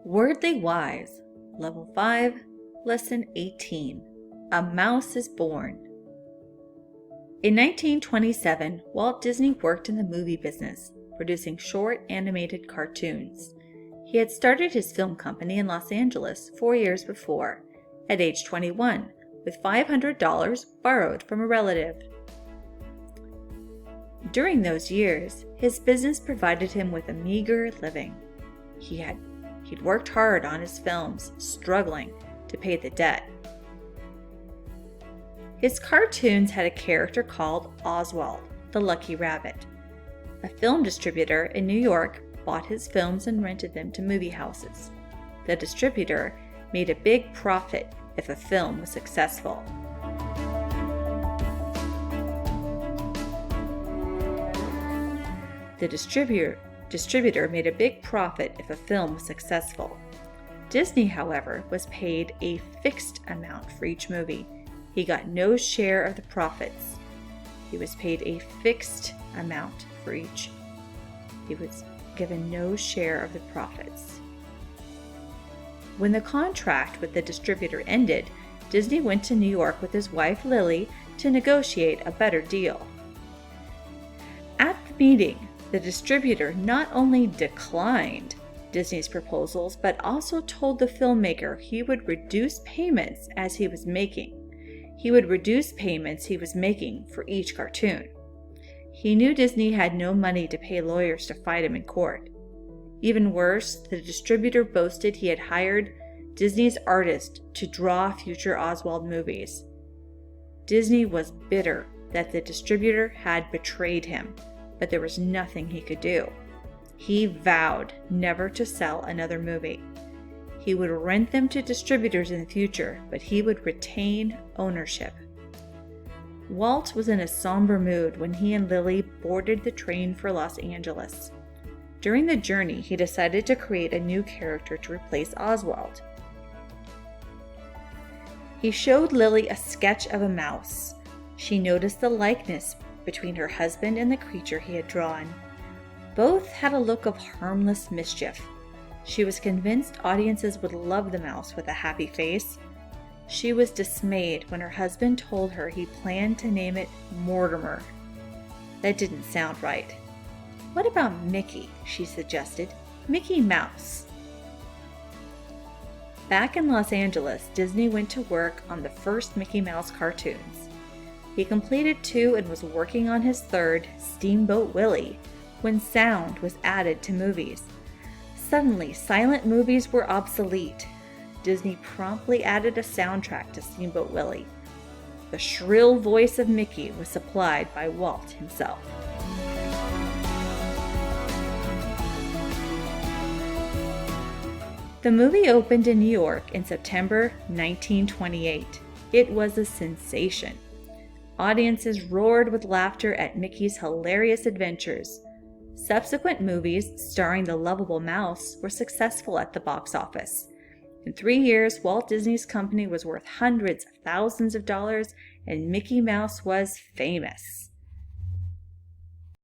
Wordly Wise, Level 5, Lesson 18. A Mouse is Born. In 1927, Walt Disney worked in the movie business, producing short animated cartoons. He had started his film company in Los Angeles 4 years before, at age 21, with $500 borrowed from a relative. During those years, his business provided him with a meager living. He'd worked hard on his films, struggling to pay the debt. His cartoons had a character called Oswald, the Lucky Rabbit. A film distributor in New York bought his films and rented them to movie houses. The distributor made a big profit if a film was successful. The distributor made a big profit if a film was successful. Disney, however, was paid a fixed amount for each movie. He got no share of the profits. He was paid a fixed amount for each. He was given no share of the profits. When the contract with the distributor ended, Disney went to New York with his wife Lily to negotiate a better deal. At the meeting, the distributor not only declined Disney's proposals, but also told the filmmaker he would reduce payments he was making for each cartoon. He knew Disney had no money to pay lawyers to fight him in court. Even worse, the distributor boasted he had hired Disney's artist to draw future Oswald movies. Disney was bitter that the distributor had betrayed him, but there was nothing he could do. He vowed never to sell another movie. He would rent them to distributors in the future, but he would retain ownership. Walt was in a somber mood when he and Lily boarded the train for Los Angeles. During the journey, he decided to create a new character to replace Oswald. He showed Lily a sketch of a mouse. She noticed the likeness between her husband and the creature he had drawn. Both had a look of harmless mischief. She was convinced audiences would love the mouse with a happy face. She was dismayed when her husband told her he planned to name it Mortimer. That didn't sound right. "What about Mickey?" she suggested. "Mickey Mouse." Back in Los Angeles, Disney went to work on the first Mickey Mouse cartoons. He completed 2 and was working on his 3rd, Steamboat Willie, when sound was added to movies. Suddenly, silent movies were obsolete. Disney promptly added a soundtrack to Steamboat Willie. The shrill voice of Mickey was supplied by Walt himself. The movie opened in New York in September 1928. It was a sensation. Audiences roared with laughter at Mickey's hilarious adventures. Subsequent movies starring the lovable mouse were successful at the box office. In 3 years, Walt Disney's company was worth hundreds of thousands of dollars, and Mickey Mouse was famous.